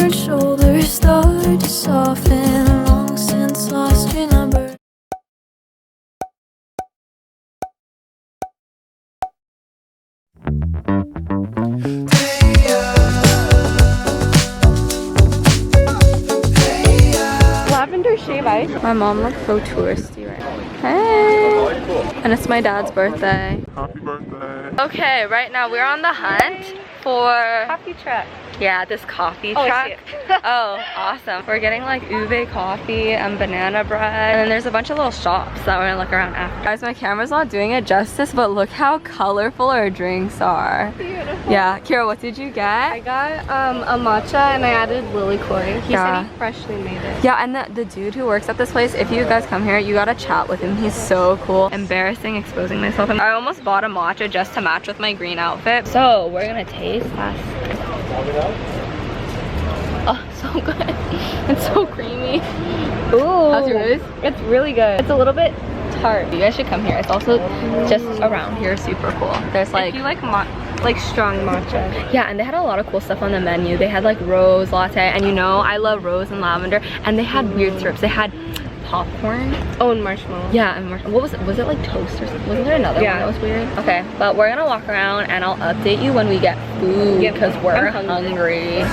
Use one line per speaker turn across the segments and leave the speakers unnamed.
and shoulders start to soften. Long since lost your number.
Lavender shave ice. My mom looks so touristy right now. Hey! And it's my dad's birthday.
Happy birthday.
Okay, right now we're on the hunt for
Coffee truck.
yeah, this coffee
Oh, I
truck.
see it.
Oh, awesome. We're getting like ube coffee and banana bread. And then there's a bunch of little shops that we're gonna look around after. Guys, my camera's not doing it justice, but look how colorful our drinks are.
Beautiful.
Yeah, Kira, what did you get?
I got a matcha and I added lily koi. He
Yeah.
said he freshly made it.
Yeah, and the dude who works at this place, if you guys come here, you gotta chat with him. He's so cool. Embarrassing exposing myself. I almost bought a matcha just to match with my green outfit. So we're gonna taste test. Oh, so good. It's so creamy.
Ooh.
How's yours?
It's really good. It's a little bit tart.
You guys should come here. It's also just around here super cool. There's like,
If you like strong matcha.
yeah, and they had a lot of cool stuff on the menu. They had like rose latte, and you know I love rose and lavender, and they had weird syrups. They had popcorn.
Oh, and marshmallow.
Yeah, and what was it? Was it like toast or something? Wasn't there another one that was weird? Okay, but we're gonna walk around and I'll update you when we get food because we're hungry.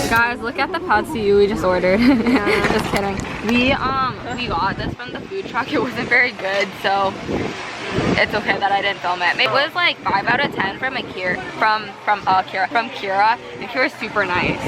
Guys, look at the pad see ew we just ordered. Just kidding. We got this from the food truck. It wasn't very good, so it's okay that I didn't film it. It was like 5 out of 10 from Kira, and Kira's super nice.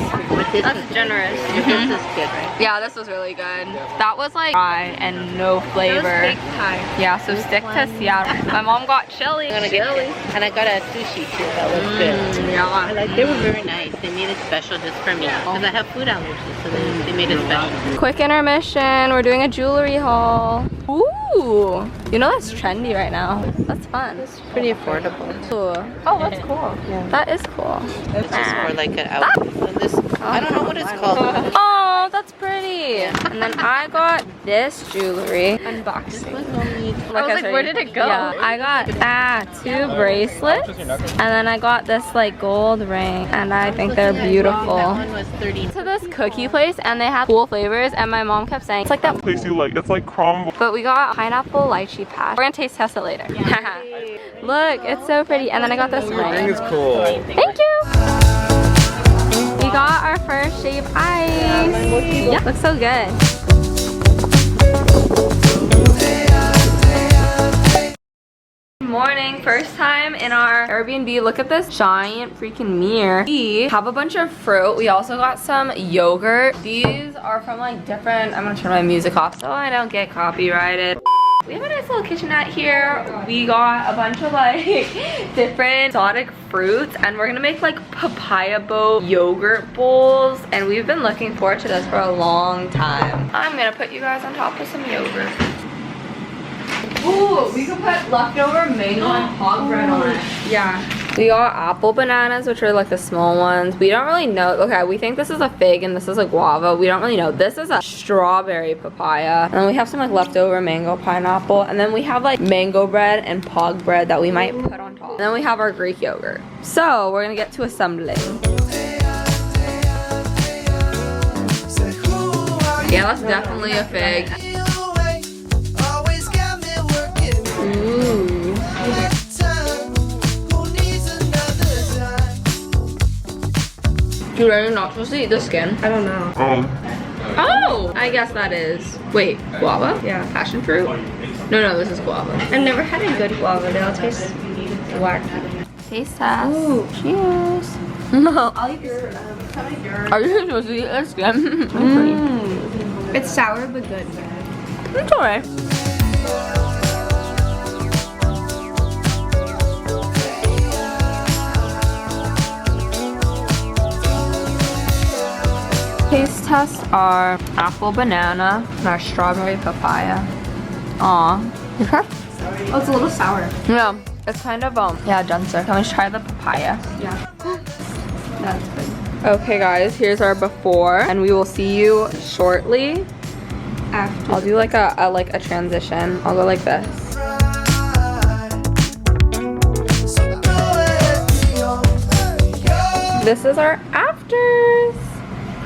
That's generous.
This is good, right? Yeah, this was really good. That was like dry and no flavor.
Steak pie.
Yeah, so stick to Seattle. My mom got chili.
I'm gonna get chili. And I got a sushi too. That was good.
Yeah.
They were very nice. They made it special just for me because I have food allergies, so they made it special.
Quick intermission. We're doing a jewelry haul. Ooh, you know that's trendy right now. That's fun.
It's pretty affordable.
Ooh. Oh, that's cool.
Yeah.
That is cool.
It's just more like an outfit. So this, I don't know what it's called.
Oh, that's pretty. And then I got this jewelry. Unboxing.
I was like, where did it go?
Yeah, I got 2 bracelets, and then I got this like gold ring, and I think they're beautiful.
That one was 30.
To this cookie place, and they have cool flavors, and my mom kept saying it's like that.
Place you like, it's like crumble.
But we got pineapple lychee patch. We're gonna taste test it later. Look, it's so pretty. And then I got this ring.
It's cool.
Thank you. We got our first shave ice. Yeah, looks so good. Morning, first time in our Airbnb. Look at this giant freaking mirror. We have a bunch of fruit. We also got some yogurt. These are from like different, I'm gonna turn my music off so I don't get copyrighted. We have a nice little kitchenette here. We got a bunch of like different exotic fruits, and we're gonna make like papaya boat yogurt bowls, and we've been looking forward to this for a long time. I'm gonna put you guys on top of some yogurt. Ooh, we could put leftover mango and hog bread on it. Yeah. We got apple bananas, which are like the small ones. We don't really know. Okay, we think this is a fig and this is a guava. We don't really know. This is a strawberry papaya. And then we have some like leftover mango pineapple. And then we have like mango bread and pog bread that we might put on top. And then we have our Greek yogurt. So we're gonna get to assembling. Yeah, that's definitely a fig. Ooh. Dude, are you not supposed to eat the skin?
I don't know.
Oh! I guess that is. Wait, guava?
Yeah.
Passion fruit? No, this is guava.
I've never had a good guava. They all taste wacky.
Taste test.
Ooh.
Cheers. No. Are you supposed to eat the skin?
It's sour but good.
It's alright. Taste tests are apple banana and our strawberry papaya. Aw. Okay.
Oh, it's a little sour.
Yeah, it's kind of yeah, denser. Can we try the papaya?
Yeah. That's good.
Okay guys, here's our before, and we will see you shortly.
After.
I'll do like a transition. I'll go like this. This is our afters.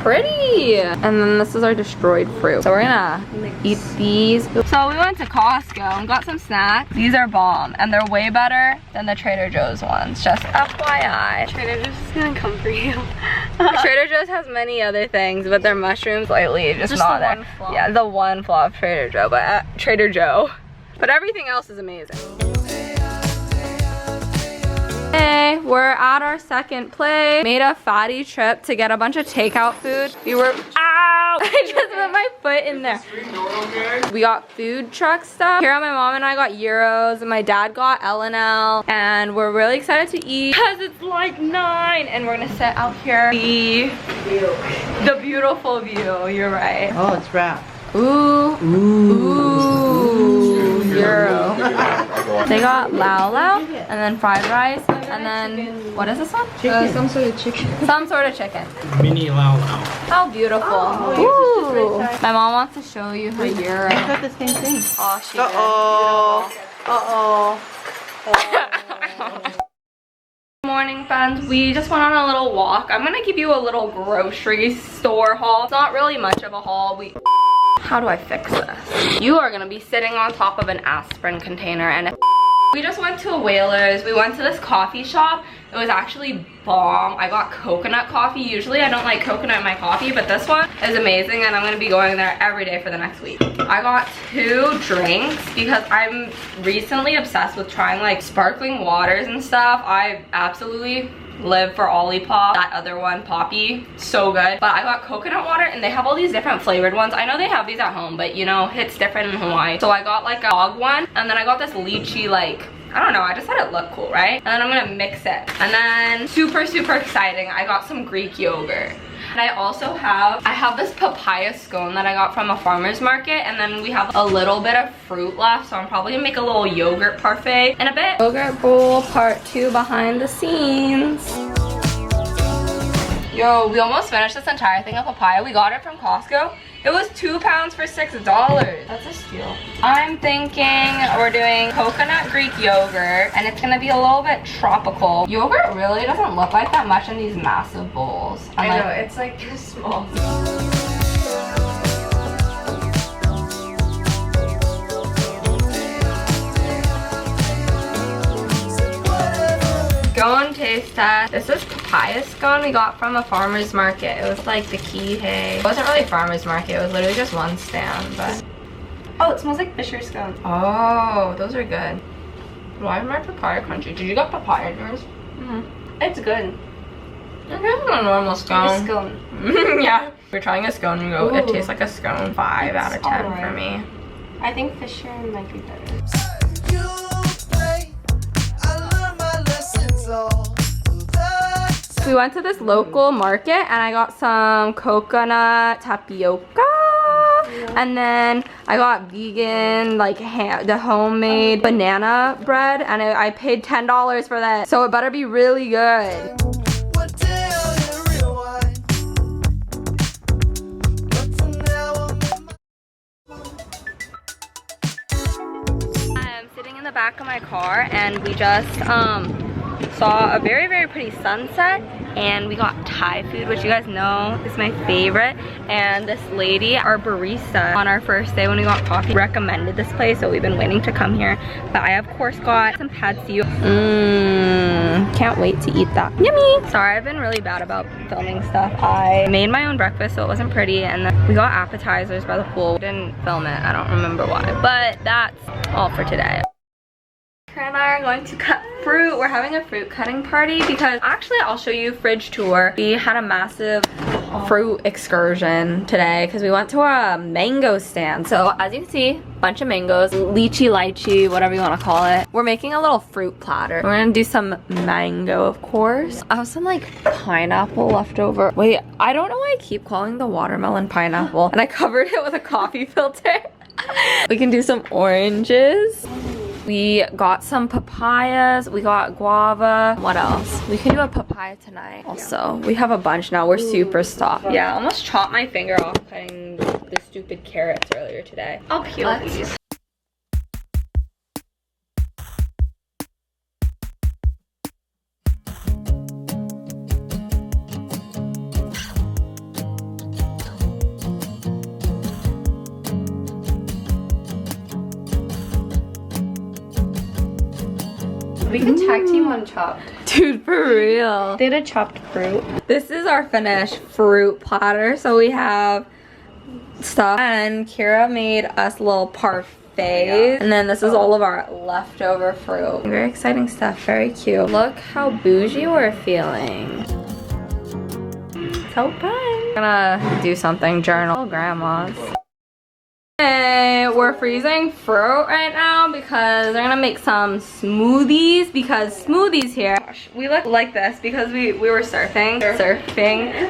Pretty. And then this is our destroyed fruit. So we're gonna eat these. So we went to Costco and got some snacks. These are bomb and they're way better than the Trader Joe's ones. Just FYI.
Trader Joe's is gonna come for you.
Trader Joe's has many other things, but their mushrooms lately just not
the
there.
one flaw.
Yeah, the one flaw of Trader Joe, but Trader Joe. But everything else is amazing. Hey, we're at our second place. Made a fatty trip to get a bunch of takeout food. We were, ow! I just put my foot in there. We got food truck stuff. Here, my mom and I got gyros, and my dad got L&L, and we're really excited to eat because it's like 9, and we're gonna sit out here. The beautiful view. You're right.
Oh, it's wrapped.
Ooh. Ooh. Gyro. They got lao lao and then fried rice and then what is this one?
Some sort of chicken.
Some sort of chicken.
Mini lao lao.
How beautiful. Ooh. My mom wants to show you her gyro.
I got the same thing.
Oh, she
Uh-oh.
Morning, friends. We just went on a little walk. I'm gonna give you a little grocery store haul. It's not really much of a haul. How do I fix this? You are gonna be sitting on top of an aspirin container and we just went to a Whalers. We went to this coffee shop. It was actually bomb. I got coconut coffee. Usually I don't like coconut in my coffee, but this one is amazing and I'm gonna be going there every day for the next week. I got 2 drinks because I'm recently obsessed with trying like sparkling waters and stuff. I absolutely live for Olipop. That other one, Poppy, so good. But I got coconut water and they have all these different flavored ones. I know they have these at home, but you know, it's different in Hawaii. So I got like a dog one and then I got this lychee like, I don't know, I just thought it looked cool, right? And then I'm gonna mix it. And then super exciting, I got some Greek yogurt. And I also have this papaya scone that I got from a farmer's market, and then we have a little bit of fruit left, so I'm probably gonna make a little yogurt parfait in a bit. Yogurt bowl part 2 behind the scenes. Yo, we almost finished this entire thing of papaya. We got it from Costco. It was 2 pounds for $6. That's a steal. I'm thinking we're doing coconut Greek yogurt, and it's gonna be a little bit tropical. Yogurt really doesn't look like that much in these massive bowls.
I know, it's like this small.
Scone taste test. This is papaya scone we got from a farmer's market. It was like the Kihei. It wasn't really farmer's market. It was literally just one stand, but.
Oh, it smells like Fisher scone.
Oh, those are good. Why is my papaya crunchy? Did you get papaya in yours?
It's good.
It's just a normal scone.
It's a scone.
Yeah. We're trying a scone and go, it
Ooh.
tastes like a scone. 5 out of 10
alright.
for me.
I think Fisher might be better.
We went to this local market and I got some coconut tapioca. And then I got vegan, like the homemade banana bread, and I paid $10 for that. So it better be really good. I'm sitting in the back of my car and we just saw a very pretty sunset, and we got Thai food, which you guys know is my favorite. And this lady, our barista, on our first day when we got coffee, recommended this place, so we've been waiting to come here. But I of course got some pad see ew. Can't wait to eat that. Yummy. Sorry, I've been really bad about filming stuff. I made my own breakfast, so it wasn't pretty, and then we got appetizers by the pool. We didn't film it, I don't remember why, but that's all for today. Kara and I are going to cut fruit. We're having a fruit cutting party because actually I'll show you fridge tour. We had a massive fruit excursion today because we went to a mango stand. So as you can see, bunch of mangoes, lychee, whatever you want to call it. We're making a little fruit platter. We're gonna do some mango, of course. I have some like pineapple left over. Wait, I don't know why I keep calling the watermelon pineapple, and I covered it with a coffee filter. We can do some oranges. We got some papayas, we got guava. What else? We can do a papaya tonight also. We have a bunch now, we're super stocked. Yeah, I almost chopped my finger off cutting the stupid carrots earlier today. I'll peel these.
We could tag team on chopped.
Dude, for real.
They did chopped fruit.
This is our finished fruit platter. So we have stuff, and Kira made us little parfaits, and then this is all of our leftover fruit. Very exciting stuff, very cute. Look how bougie we're feeling. So fun. I'm gonna do something, journal grandmas. Hey, we're freezing fruit right now because they're gonna make some smoothies, because smoothies here. Gosh, we look like this because we were surfing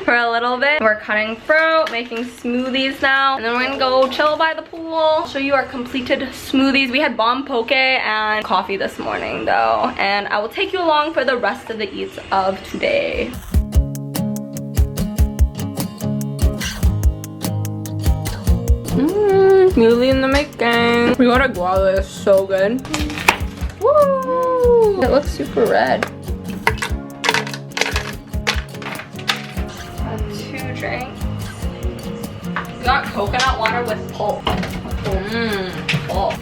for a little bit. We're cutting fruit, making smoothies now, and then we're gonna go chill by the pool. Show you our completed smoothies. We had bomb poke and coffee this morning though, and I will take you along for the rest of the eats of today. Smoothie in the making. We got a guava, it's so good. Woo! It looks super red. 2 drinks. We got coconut water with pulp. Pulp.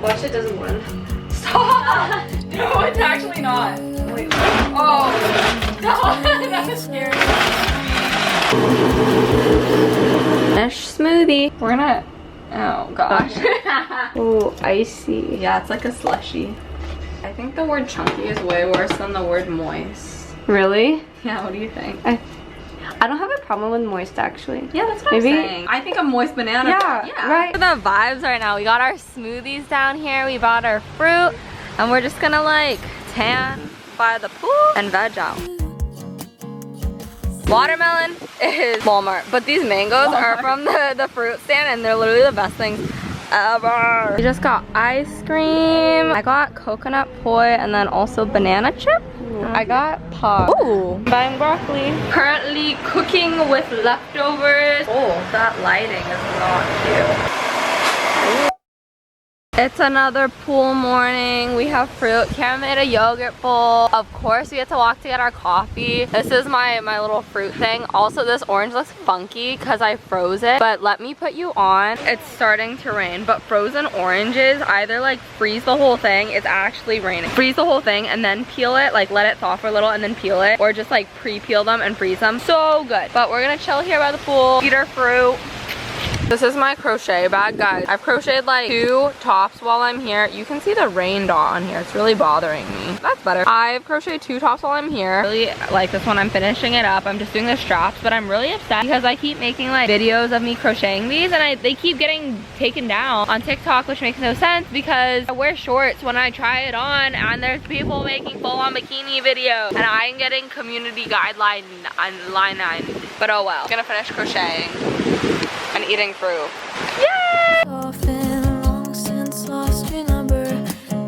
Watch it doesn't win.
Stop! No, it's actually not. Wait. Oh, no, that was scary. Finished smoothie. We're gonna, oh gosh.
Oh, icy.
Yeah, it's like a slushie. I think the word chunky is way worse than the word moist.
Really?
Yeah, what do you think?
I don't have a problem with moist actually.
Yeah, that's what
Maybe?
I'm saying. I think a moist banana.
Yeah, right.
For the vibes right now, we got our smoothies down here, we bought our fruit, and we're just gonna like tan by the pool and veg out. Watermelon is Walmart, but these mangoes are from the fruit stand, and they're literally the best things ever. We just got ice cream. I got coconut poi and then also banana chip. I got pop. Ooh, buying broccoli. Currently cooking with leftovers. Oh, that lighting is not cute. It's another pool morning. We have fruit. Karen made a yogurt bowl. Of course, we had to walk to get our coffee. This is my little fruit thing. Also, this orange looks funky because I froze it. But let me put you on. It's starting to rain, but frozen oranges either like freeze the whole thing. It's actually raining. Freeze the whole thing and then peel it. Like let it thaw for a little and then peel it. Or just like pre-peel them and freeze them. So good. But we're gonna chill here by the pool, eat our fruit. This is my crochet bag, guys. I've crocheted like 2 tops while I'm here. You can see the rain dot on here. It's really bothering me. That's better. I've crocheted 2 tops while I'm here. Really like this one. I'm finishing it up. I'm just doing the straps, but I'm really upset because I keep making like videos of me crocheting these, and they keep getting taken down on TikTok, which makes no sense because I wear shorts when I try it on, and there's people making full-on bikini videos, and I'm getting community guideline line 9. But oh well. I'm gonna finish crocheting and eating fruit. Yay!
Often long since lost your number,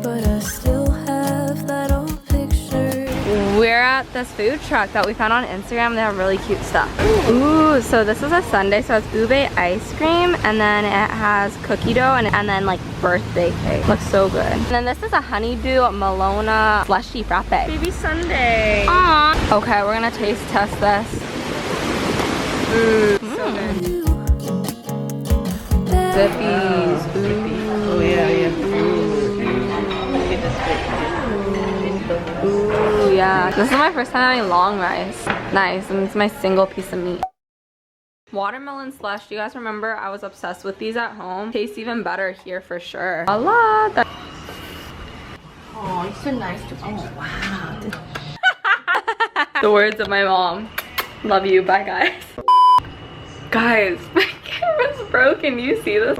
but I still have that old picture.
We're at this food truck that we found on Instagram. They have really cute stuff. Ooh, so this is a sundae. So it's ube ice cream, and then it has cookie dough and then like birthday cake. Looks so good. And then this is a honeydew Malona slushy frappe.
Baby sundae.
Aww. Okay, we're gonna taste test this.
So good.
Zippies.
Oh yeah, yeah. Look at this bit.
Ooh, yeah. This is my first time having long rice. Nice, and it's my single piece of meat. Watermelon slush. Do you guys remember I was obsessed with these at home? Tastes even better here for sure. A lot.
Oh, you're so nice to. Oh wow.
The words of my mom. Love you. Bye, guys. Guys, my camera's broken. Do you see this?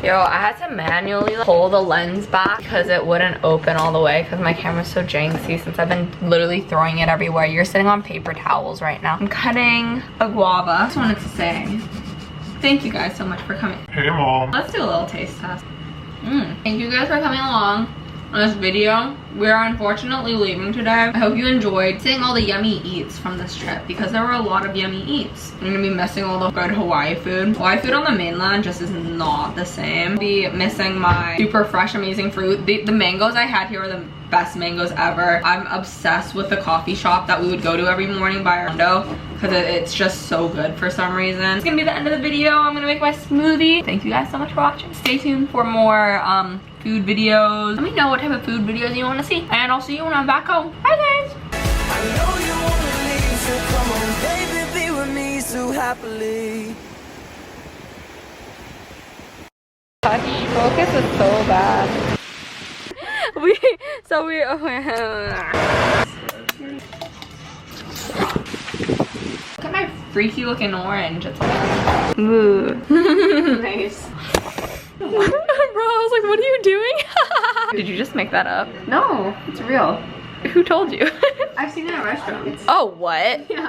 Yo, I had to manually pull the lens back because it wouldn't open all the way because my camera's so janky since I've been literally throwing it everywhere. You're sitting on paper towels right now. I'm cutting a guava. I just wanted to say thank you guys so much for coming.
Hey, Mom.
Let's do a little taste test. Thank you guys for coming along on this video. We're unfortunately leaving today. I hope you enjoyed seeing all the yummy eats from this trip because there were a lot of yummy eats. I'm gonna be missing all the good Hawaii food. Hawaii food on the mainland just is not the same. I'll be missing my super fresh, amazing fruit. The mangoes I had here were the best mangoes ever. I'm obsessed with the coffee shop that we would go to every morning by our window because it's just so good for some reason. It's gonna be the end of the video. I'm gonna make my smoothie. Thank you guys so much for watching. Stay tuned for more food food videos. Let me know what type of food videos you want to see. And I'll see you when I'm back home. Bye guys.
I know you wanna leave, so come on, baby, be with me so happily.
Focus is so bad. Look at my freaky looking orange. It's like, ooh. Nice. Bro, I was like, what are you doing? Did you just make that up?
No, it's real.
Who told you?
I've seen it at restaurants.
Oh, what?
Yeah.